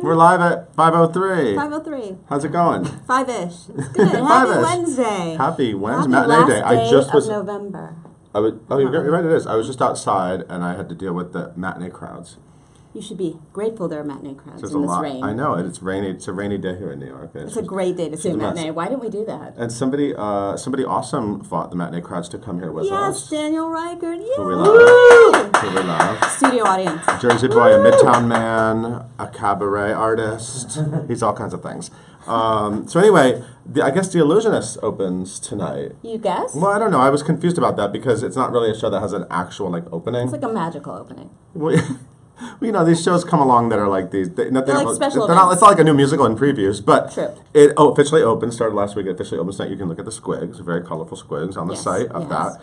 We're live at 5:03. 5:03. How's it going? 5-ish. It's good. Happy Wednesday. Happy Wednesday. Happy Matinee last day. I just was. of November. You're right. It is. I was just outside and I had to deal with the matinee crowds. You should be grateful there are matinee crowds There's in a this lot. rain. I know it. It's rainy. It's a rainy day here in New York. It's a great day to see matinee. Why didn't we do that? And somebody awesome fought the matinee crowds to come here with us. Yes, Daniel Reichard. Yeah. Who we love. Who we love. Studio audience. Jersey boy, a Midtown man, a cabaret artist. He's all kinds of things. So anyway, I guess the Illusionists opens tonight. You guess? Well, I don't know. I was confused about that because it's not really a show that has an actual opening. It's like a magical opening. Well, you know, these shows come along that are like these. They're like special It's not like a new musical in previews, but True. It officially opened. Started last week. It officially opens tonight. You can look at the squigs, very colorful squigs on the site of that.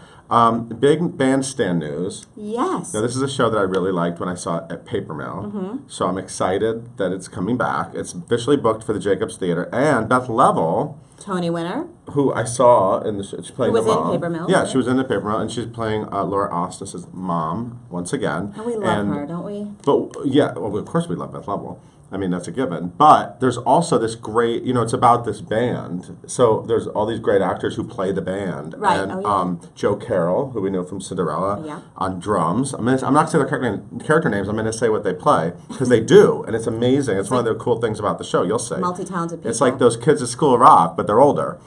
Big bandstand news. Yes. Now, this is a show that I really liked when I saw it at Paper Mill. Mm-hmm. So I'm excited that it's coming back. It's officially booked for the Jacobs Theater. And Beth Level, Tony winner. who I saw in the show, she's playing Who was the mom. in Paper Mill. Yeah, right? she was in the Paper Mill, and she's playing Laura Ostis's mom once again. And we love her, don't we? But yeah, well, of course we love Beth Level. I mean, that's a given. But there's also this great, it's about this band. So there's all these great actors who play the band. Right. And Joe Carroll, who we know from Cinderella, Yeah. on drums. I'm not going to say their character names. I'm going to say what they play because they do, and it's amazing. It's one of the cool things about the show. You'll see. Multi-talented people. It's like those kids at School of Rock, but they're older.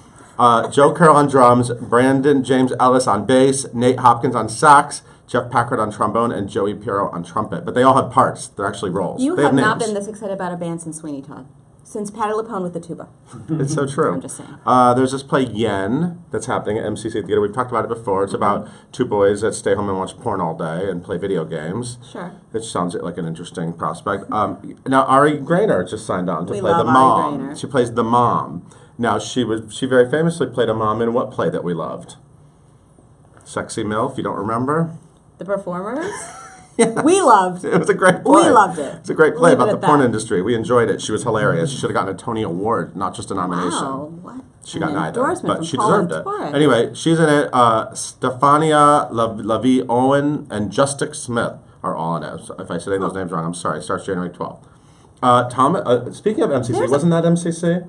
Joe Carroll on drums, Brandon James Ellis on bass, Nate Hopkins on sax, Jeff Packard on trombone, and Joey Piero on trumpet. But they all have parts. They're actually roles. You they have have not names. been this excited about a band since Sweeney Todd. Since Patti LuPone with the tuba. It's so true. I'm just saying. There's this play Yen that's happening at MCC Theater. We've talked about it before. It's about two boys that stay home and watch porn all day and play video games. Sure. Which sounds like an interesting prospect. Now Ari Grainer just signed on to We play the love Ari mom. Grainer. She plays the mom. Now she very famously played a mom in what play that we loved? Sexy MILF. You don't remember? The Performers? Yeah. We loved. It was a great play. We loved it. It's a great play Leave about it the at porn that. industry. We enjoyed it. She was hilarious. She should have gotten a Tony Award, not just a nomination. Wow. What? She got neither, Endorsement but from she Paul deserved and it. Torres. Anyway, she's in it. Stefania Lavie Owen and Justic Smith are all in it. So if I say those names wrong, I'm sorry. It starts January 12th. Speaking of MCC, wasn't that MCC?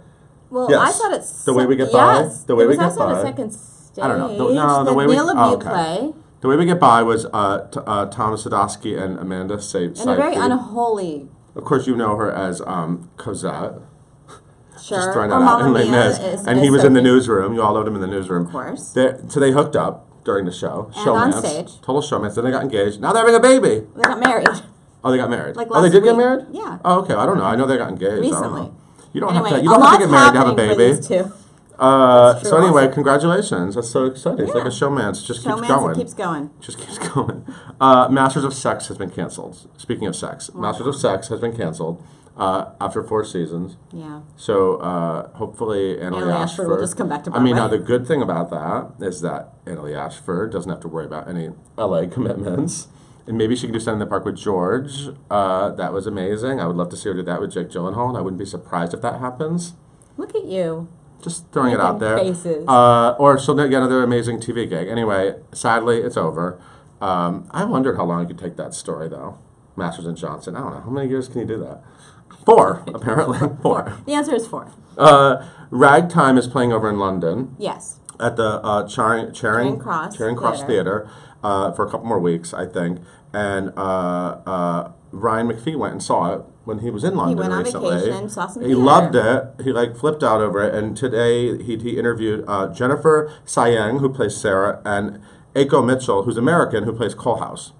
Well, Yes. I thought it's The Way We Get By? Yes. The Way We It was Get also on By. a second stage. I don't know. The Way We- Neil oh, LaBute okay. play. The Way We Get By was Thomas Sadowski and Amanda Seyfried. And a very unholy. Of course, you know her as Cosette. Sure. Just throwing that Or out in Mamma Les Mia Mis. is- And is he was in the Sophie. newsroom. You all loved him in the newsroom. Of course. So they hooked up during the show. And on Showmance. stage. Total showmance. Then they got engaged. Now they're having a baby. They got married. Oh, they got married. Like they last did get week. married? Yeah. Oh, okay. I don't know. I know they got engaged. I don't Recently. know. You don't Anyway, have to. You don't a have to lot's get married to have a happening baby. for these two. So true anyway, also. congratulations. That's so exciting. It's like a showmance. It just keeps Showmance, going. it keeps going. Just keeps going. Masters of Sex has been canceled. Speaking of sex, Masters of Sex has been canceled after 4 seasons. Yeah. So hopefully Annalie Ashford will just come back to I mean, now Broadway. the good thing about that is that Annalie Ashford doesn't have to worry about any LA commitments. And maybe she can do Stand in the Park with George. That was amazing. I would love to see her do that with Jake Gyllenhaal, and I wouldn't be surprised if that happens. Look at you. Just throwing it out Making there. faces. Or she'll get another amazing TV gig. Anyway, sadly, it's over. I wondered how long you could take that story, though. Masters and Johnson. I don't know. How many years can you do that? 4, apparently. 4. The answer is 4. Ragtime is playing over in London Yes. at the Charing Cross Theater for a couple more weeks, I think. And Ryan McPhee went and saw it when he was in London went on recently. vacation, saw some He theater. loved it. He flipped out over it. And today he interviewed Jennifer Sayeng, who plays Sarah, and Aiko Mitchell, who's American, who plays Colehouse,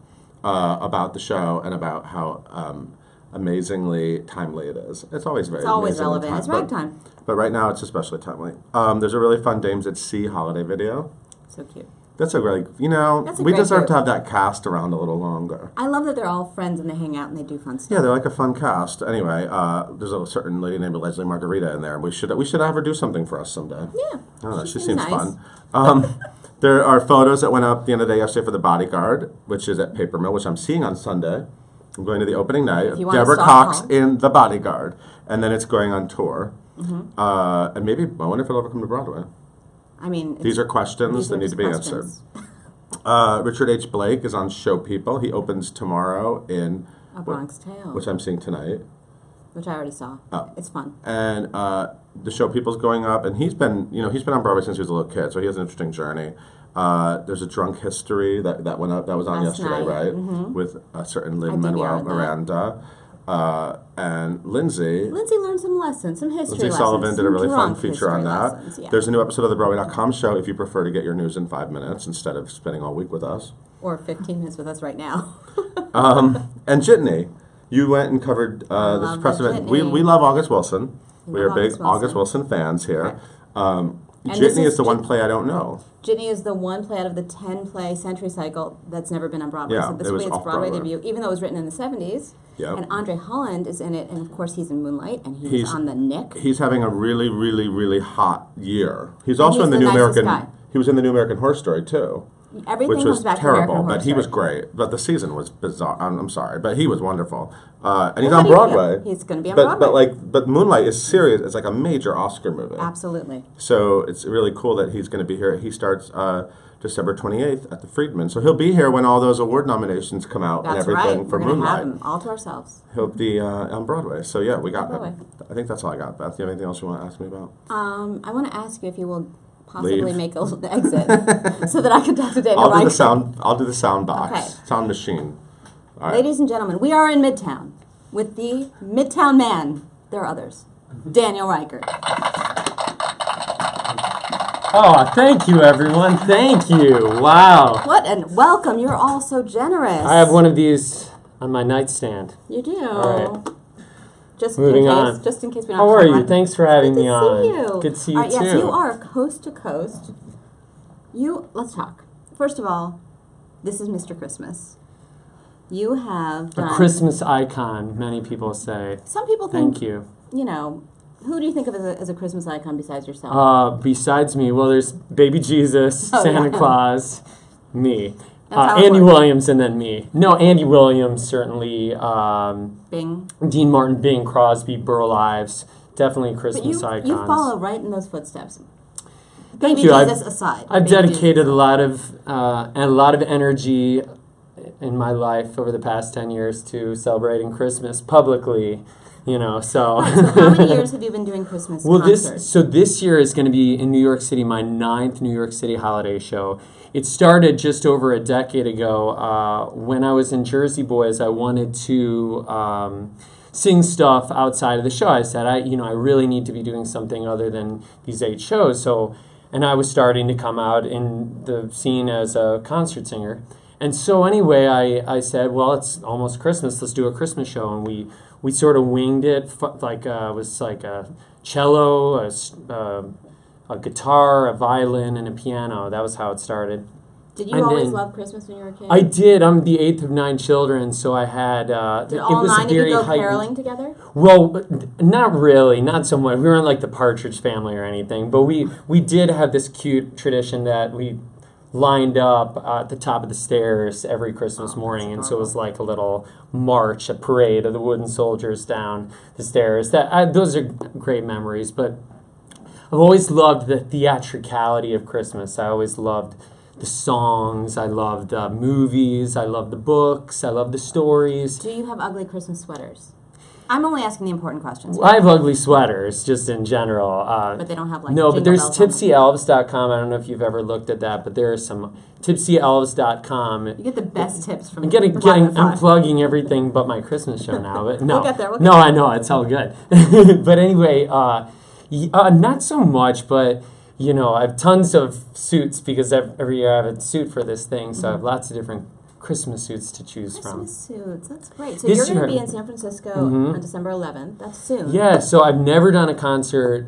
about the show and about how amazingly timely it is. It's always very It's always amazingly relevant. It's ragtime. But right now it's especially timely. There's a really fun Dames at Sea holiday video. So cute. That's a really, That's a we great deserve group. to have that cast around a little longer. I love that they're all friends and they hang out and they do fun stuff. Yeah, they're like a fun cast. Anyway, there's a certain lady named Leslie Margarita in there, and we should have her do something for us someday. Yeah. I don't know, she seems seems nice. fun. There are photos that went up the end of the day yesterday for The Bodyguard, which is at Paper Mill, which I'm seeing on Sunday. I'm going to the opening night of you want a Deborah soft Cox call. in The Bodyguard, and then it's going on tour. And maybe, I wonder if it'll ever come to Broadway. I mean, These are questions these that are need just to be questions. answered. Richard H. Blake is on Show People. He opens tomorrow in A Bronx Tale. which I'm seeing tonight. which I already saw. Oh. It's fun. And the show People's going up, and he's been on Broadway since he was a little kid, so he has an interesting journey. There's a Drunk History that went up, that was on Last yesterday, night. right? Mm-hmm. With a certain I Lin-Manuel DVR'd that. Miranda. And Lindsay learned some lessons, some history Lindsay lessons. Sullivan did a really fun drunk feature on history that. lessons, yeah. There's a new episode of the Broadway.com show if you prefer to get your news in 5 minutes instead of spending all week with us. Or 15 minutes with us right now. And Jitney, you went and covered this love press the event. Jitney. We love August Wilson. We are love big August August Wilson. Wilson fans here. And this Jitney is is the one Jit- play I don't know. Jitney is the one play out of the 10-play Century Cycle that's never been on Broadway. Yeah, So this it will was be its Broadway off-Broadway. debut, even though it was written in the 70s. Yep. And Andre Holland is in it, and of course he's in Moonlight, and he's He's- on the Nick. He's having a really, really, really hot year. He's And also he's in the the New nicest American. guy. He was in the New American Horror Story too, Everything which comes was back to terrible. American Horror But he was Story. great. But the season was bizarre. I'm sorry, but he was wonderful. And he's Well, on how do you feel? Broadway. He's going to be on But Broadway. but Moonlight is serious. It's like a major Oscar movie. Absolutely. So it's really cool that he's going to be here. He starts December 28th at the Friedman. So he'll be here when all those award nominations come out That's and everything right. for We're going to Moonlight. have him all to ourselves. He'll be on Broadway. So yeah, we got Broadway. I think that's all I got, Beth. Do you have anything else you want to ask me about? I want to ask you if you will possibly Leave. make an exit so that I can talk to Daniel I'll do the Reichard. sound. I'll do the sound box, Okay. sound machine. All right. Ladies and gentlemen, we are in Midtown with the Midtown Man. There are others. Daniel Reichard. Oh, thank you, everyone. Thank you. Wow. What and welcome. You're all so generous. I have one of these on my nightstand. You do. All right. Just Moving in case. on. Just in case we don't. How have are time you? on. Thanks for having Good me to on. see you. Good to see you All right, too. Yes, you are coast to coast. Let's talk. First of all, this is Mr. Christmas. You have A done, Christmas icon, many people say. Some people think. Thank you. You know, who do you think of as a Christmas icon besides yourself? Besides me, well, there's Baby Jesus, Oh, Santa yeah. Claus, me. That's how it Andy works. Williams, and then me. No, Andy Williams, certainly. Bing. Dean Martin, Bing Crosby, Burl Ives. Definitely But Christmas icons. you follow right in those footsteps. Thank Baby you. Jesus aside. I've Baby dedicated Jesus. a lot of energy in my life over the past 10 years to celebrating Christmas publicly, so. Right, so how many years have you been doing Christmas Well, concerts? this year is going to be in New York City, my 9th New York City holiday show. It started just over a decade ago. When I was in Jersey Boys, I wanted to sing stuff outside of the show. I said, I really need to be doing something other than these 8 shows. And I was starting to come out in the scene as a concert singer. And so anyway, I said, well, it's almost Christmas. Let's do a Christmas show. And we sort of winged it. It was like a cello, a guitar, a violin, and a piano. That was how it started. Did you and always then- love Christmas when you were a kid? I did. I'm the 8th of 9 children, so I had. Did it all was 9 of you very go heightened. caroling together? Well, not really, not so much. We weren't like the Partridge Family or anything, but we did have this cute tradition that we lined up at the top of the stairs every Christmas morning, and so it was like a little march, a parade of the wooden soldiers down the stairs. Those are great memories, but I've always loved the theatricality of Christmas. I always loved the songs, I loved movies, I loved the books, I loved the stories. Do you have ugly Christmas sweaters? I'm only asking the important questions. I have ugly sweaters, just in general. But they don't have like No, but jingle there's bells on them. tipsyelves.com. I don't know if you've ever looked at that, but there are some tipsyelves.com. You get the best tips from I'm getting Private Fun. I'm plugging everything but my Christmas show now. But no, We'll get there, we'll no, get I know it's all good. But anyway, not so much. But I have tons of suits because every year I have a suit for this thing. So I have lots of different Christmas suits to choose from. Christmas suits. That's great. So This you're going to year- be in San Francisco Mhm. on December 11th. That's soon. Yeah, so I've never done a concert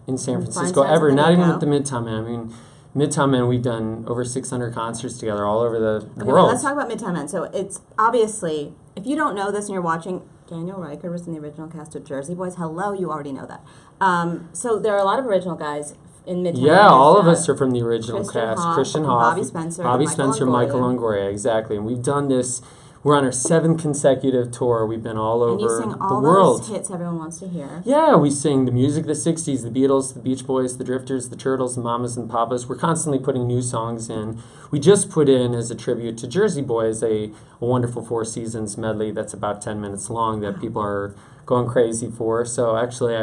in San Fine Francisco Stars ever, at the not even Nico. with the Midtown Man. I mean, Midtown Man, we've done over 600 concerts together all over the Okay, well, world. let's talk about Midtown Men. So it's obviously, if you don't know this and you're watching, Daniel Reichard was in the original cast of Jersey Boys. Hello, you already know that. So there are a lot of original guys in Midtown. Yeah, all of There's, us are from the original Christian cast. Hoff, Christian Hoff, Bobby Spencer, Bobby Michael Spencer, Longoria. Michael Longoria, exactly. And we've done this. We're on our 7th consecutive tour. We've been all And you over sing the all world. those hits everyone wants to hear. Yeah, we sing the music of the 60s, the Beatles, the Beach Boys, the Drifters, the Turtles, the Mamas and Papas. We're constantly putting new songs in. We just put in, as a tribute to Jersey Boys, a wonderful Four Seasons medley that's about 10 minutes long that people are going crazy for. So actually,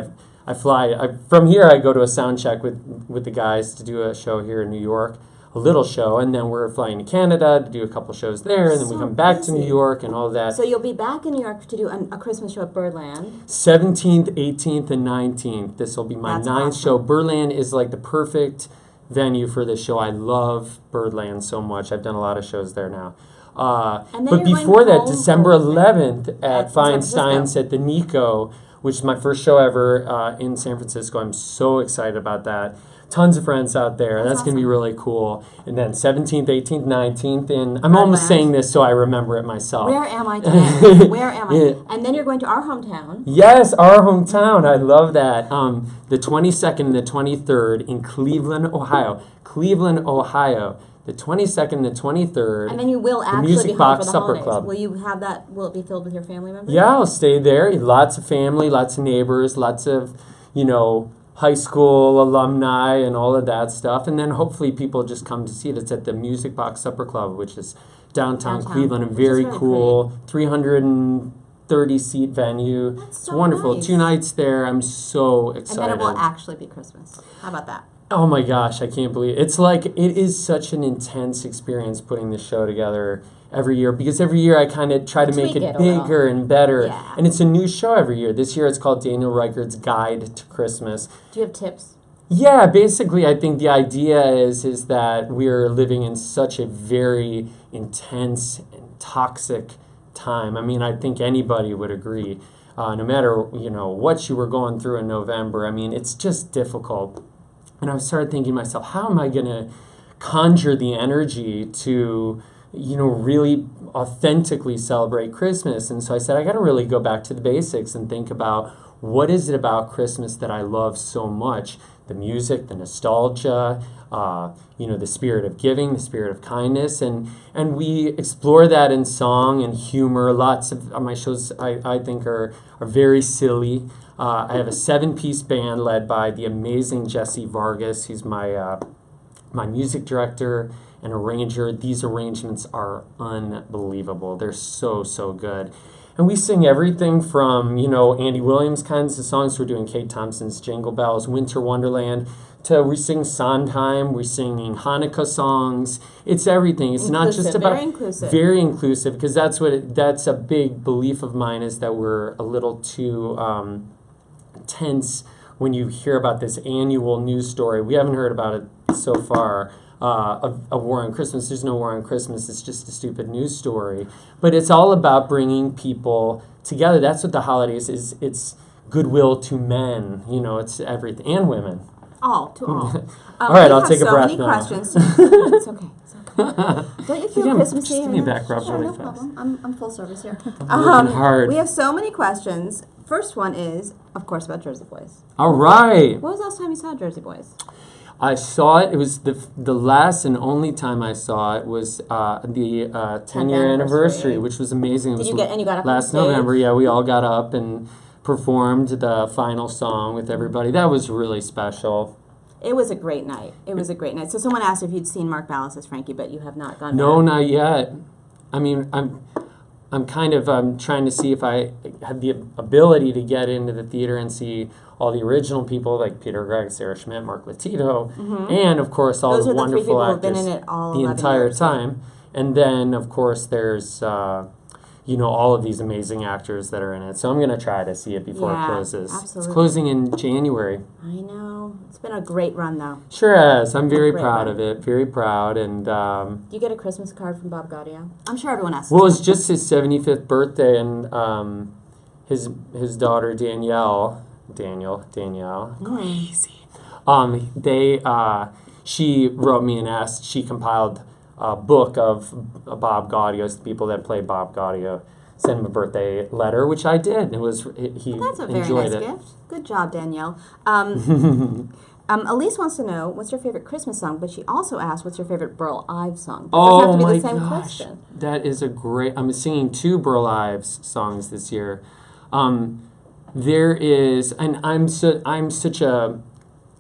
from here. I go to a sound check with the guys to do a show here in New York, a little show, and then we're flying to Canada to do a couple shows there, and then we come back to New York and all of that. So you'll be back in New York to do a Christmas show at Birdland. 17th, 18th, and 19th. This will be my ninth show. Birdland is like the perfect venue for this show. I love Birdland so much. I've done a lot of shows there now. But before that, December 11th at Feinstein's at the Nico, which is my first show ever in San Francisco. I'm so excited about that. Tons of friends out there. That's going to be really cool. And then 17th, 18th, 19th, and I'm almost saying this so I remember it myself. Where am I today? Where am I? Yeah. And then you're going to our hometown. Yes, our hometown. I love that. The 22nd and the 23rd in Cleveland, Ohio. Cleveland, Ohio. The 22nd and the 23rd. And then you will actually Music be home Box for the Supper holidays. Club. Will you have that? Will it be filled with your family members? Yeah, I'll stay there. Lots of family, lots of neighbors, lots of, high school alumni and all of that stuff. And then hopefully people just come to see it. It's at the Music Box Supper Club, which is downtown Cleveland. And very cool. 330-seat venue. That's so it's wonderful. Nice. 2 nights there. I'm so excited. And then it will actually be Christmas. How about that? Oh my gosh, I can't believe it. It's like, it is such an intense experience putting this show together every year, because every year I kind of try to make it bigger and better. Yeah. And it's a new show every year. This year it's called Daniel Reichard's Guide to Christmas. Do you have tips? Yeah, basically I think the idea is that we're living in such a very intense and toxic time. I mean, I think anybody would agree. No matter, what you were going through in November, I mean, it's just difficult. And I started thinking to myself, how am I going to conjure the energy to, really authentically celebrate Christmas? And so I said, I got to really go back to the basics and think about what is it about Christmas that I love so much? The music, the nostalgia, the spirit of giving, the spirit of kindness. And we explore that in song and humor. Lots of my shows, I think, are very silly. I have a 7-piece band led by the amazing Jesse Vargas. He's my music director and arranger. These arrangements are unbelievable. They're so, so good. And we sing everything from, Andy Williams kinds of songs. We're doing Kate Thompson's Jingle Bells, Winter Wonderland, to we sing Sondheim. We're singing Hanukkah songs. It's everything. It's not just about... Very inclusive, because that's a big belief of mine, is that we're a little too tense when you hear about this annual news story. We haven't heard about it so far. A war on Christmas. There's no war on Christmas. It's just a stupid news story. But it's all about bringing people together. That's what the holidays is. It's goodwill to men. It's everything. And women. All, to all. All right, I'll take a breath now. Questions. It's okay. Don't you feel Christmassy? Just give me a back rub Sure, really no fast. problem. I'm full service here. I'm working hard. We have so many questions. First one is, of course, about Jersey Boys. All right. When was the last time you saw Jersey Boys? I saw it. It was the last and only time I saw it was the 10-year anniversary, which was amazing. And you got up last on stage? November. Yeah, we all got up and performed the final song with everybody. That was really special. It was a great night. So someone asked if you'd seen Mark Ballas as Frankie, but you have not gone No, back. not yet. I mean, I'm kind of trying to see if I have the ability to get into the theater and see all the original people like Peter Gregg, Sarah Schmidt, Mark Latito, and of course all the wonderful actors who've been in it all the entire time. And then of course there's all of these amazing actors that are in it. So I'm going to try to see it before it closes. Absolutely. It's closing in January. I know. It's been a great run though. Sure has. I'm very proud of it. Very proud. And do you get a Christmas card from Bob Gaudio? I'm sure everyone asks. Well, it's just his 75th birthday, and his daughter Danielle, crazy. She wrote me and asked. She compiled a book of Bob Gaudio's, the people that play Bob Gaudio. Sent him a birthday letter, which I did. That's a very nice gift. Good job, Danielle. Elise wants to know what's your favorite Christmas song, but she also asked what's your favorite Burl Ives song. It doesn't have to be the same question. That is a great. I'm singing 2 Burl Ives songs this year. There is, and I'm such a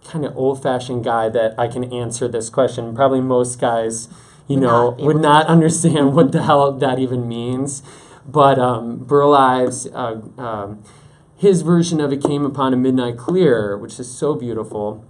kind of old-fashioned guy that I can answer this question. Probably most guys, would not understand what the hell that even means. But Burl Ives, his version of It Came Upon a Midnight Clear, which is so beautiful.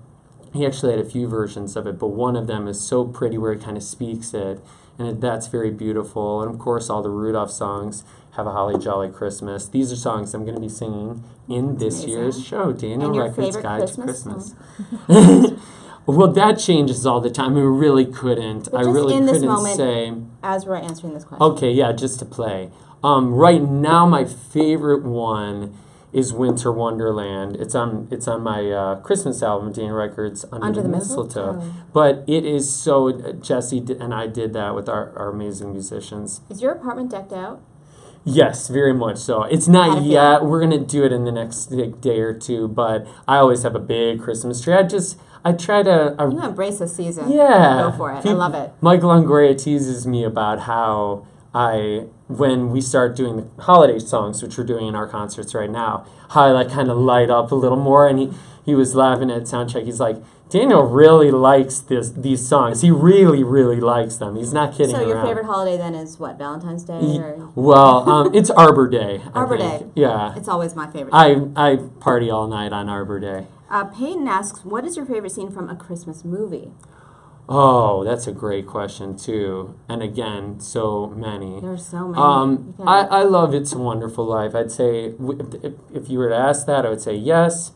He actually had a few versions of it, but one of them is so pretty where he kind of speaks it, and that's very beautiful. And of course, all the Rudolph songs, Have a Holly Jolly Christmas. These are songs I'm going to be singing in this year's show, Daniel And your Reichard's favorite Guide Christmas to Christmas. Well, that changes all the time. I really couldn't. But I just really in this couldn't moment, say. as we're answering this question. Okay, yeah, just to play. Right now, my favorite one is Winter Wonderland. It's on my Christmas album, Daniel Reichard's Under the Mistletoe. But it is so, Jesse and I did that with our amazing musicians. Is your apartment decked out? Yes, very much so. It's How'd not it feel? yet. We're going to do it in the next day or two, but I always have a big Christmas tree. I try to... You embrace the season. Yeah. Go for it. I love it. Michael Longoria teases me about how when we start doing the holiday songs, which we're doing in our concerts right now, how I kind of light up a little more. And he was laughing at soundcheck. He's like, Daniel really likes these songs. He really, really likes them. He's not kidding around. So your favorite holiday then is what, Valentine's Day? Or? Well, it's Arbor Day. Arbor Day. Yeah. It's always my favorite. I party all night on Arbor Day. Peyton asks, what is your favorite scene from a Christmas movie? Oh, that's a great question, too. And again, so many. There are so many. I love It's a Wonderful Life. I'd say, if you were to ask that, I would say yes.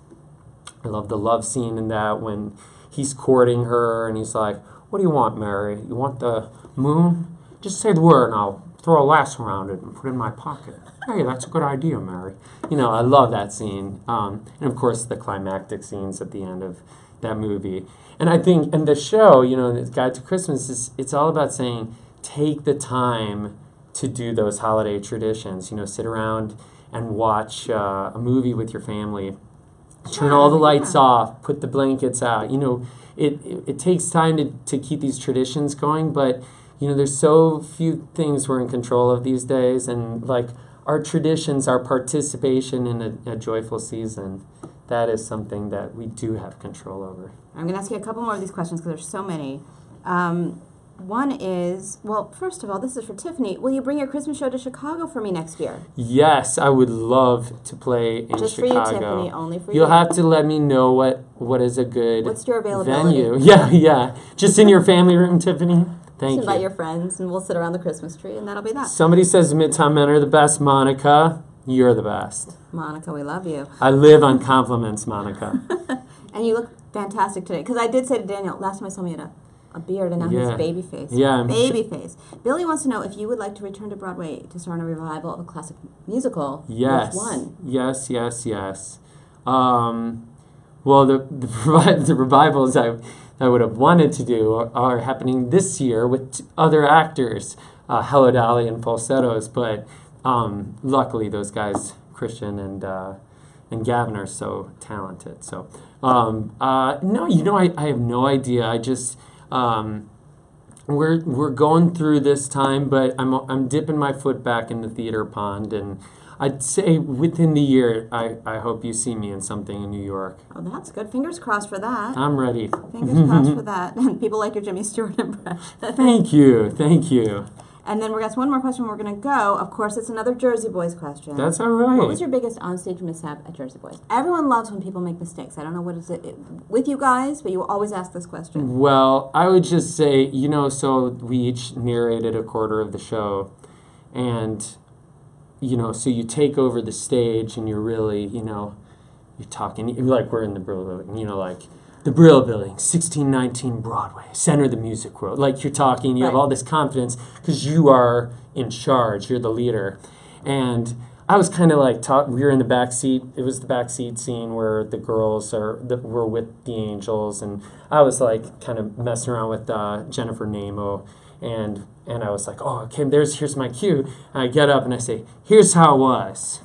I love the love scene in that when he's courting her and he's like, what do you want, Mary? You want the moon? Just say the word and I'll throw a lasso around it and put it in my pocket. Hey, that's a good idea, Mary. I love that scene. And of course, the climactic scenes at the end of that movie. And I think, and the show, the Guide to Christmas, it's all about saying, take the time to do those holiday traditions. Sit around and watch a movie with your family. Turn all the lights off, put the blankets out. It takes time to keep these traditions going, but, there's so few things we're in control of these days. And, our traditions, our participation in a joyful season, that is something that we do have control over. I'm going to ask you a couple more of these questions because there's so many. One is, well, first of all, this is for Tiffany. Will you bring your Christmas show to Chicago for me next year? Yes, I would love to play in Just Chicago. Just for you, Tiffany, only for you. You'll have to let me know what is a good What's your availability? venue. Yeah. Just in your family room, Tiffany. Thank you. Invite your friends, and we'll sit around the Christmas tree, and that'll be that. Somebody says Midtown Men are the best, Monica. You're the best. Monica, we love you. I live on compliments, Monica. And you look fantastic today. Because I did say to Daniel, last time I saw me had a beard, and now he's baby face. Yeah, baby face. Billy wants to know if you would like to return to Broadway to star in a revival of a classic musical. Yes. Which one? Yes. Well, the revivals I would have wanted to do are happening this year with other actors, Hello Dolly and Falsettos, but luckily those guys, Christian and Gavin, are so talented. So, no, I have no idea. I just, we're going through this time, but I'm dipping my foot back in the theater pond, and I'd say within the year, I hope you see me in something in New York. Oh, that's good. Fingers crossed for that. I'm ready. Fingers crossed for that. And people like your Jimmy Stewart impression. Thank you. And then we're going to ask one more question. We're going to go. Of course, it's another Jersey Boys question. That's all right. What was your biggest onstage mishap at Jersey Boys? Everyone loves when people make mistakes. I don't know what is it with you guys, but you always ask this question. Well, I would just say, so we each narrated a quarter of the show, and so you take over the stage and you're really, you're talking, like we're in the Brill Building, like the Brill Building, 1619 Broadway, center of the music world. Like you're talking, you have all this confidence because you are in charge, you're the leader. And I was kind of like, we were in the back seat. It was the back seat scene where the girls were with the angels. And I was like kind of messing around with Jennifer Namo. And I was like, oh, okay, here's my cue. And I get up and I say, here's how it was.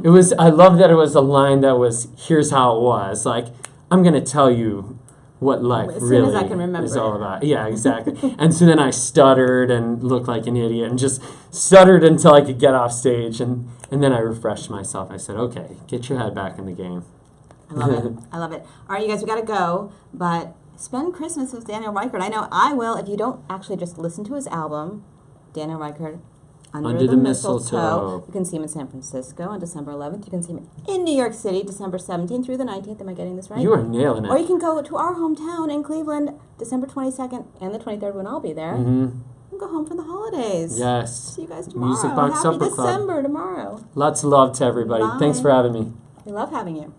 It was. I love that it was a line that was, here's how it was. Like, I'm going to tell you what life as soon really as I can remember is all about. Yeah, exactly. And so then I stuttered and looked like an idiot and just stuttered until I could get off stage. And then I refreshed myself. I said, okay, get your head back in the game. I love it. I love it. All right, you guys, we got to go, but spend Christmas with Daniel Reichard. I know I will if you don't actually just listen to his album, Daniel Reichard. Under the Mistletoe. You can see him in San Francisco on December 11th. You can see him in New York City, December 17th through the 19th. Am I getting this right? You are nailing it. Or you can go to our hometown in Cleveland, December 22nd and the 23rd when I'll be there. Mm-hmm. And go home for the holidays. Yes. See you guys tomorrow. Music Box Happy Supper Club. December tomorrow. Lots of love to everybody. Bye. Thanks for having me. We love having you.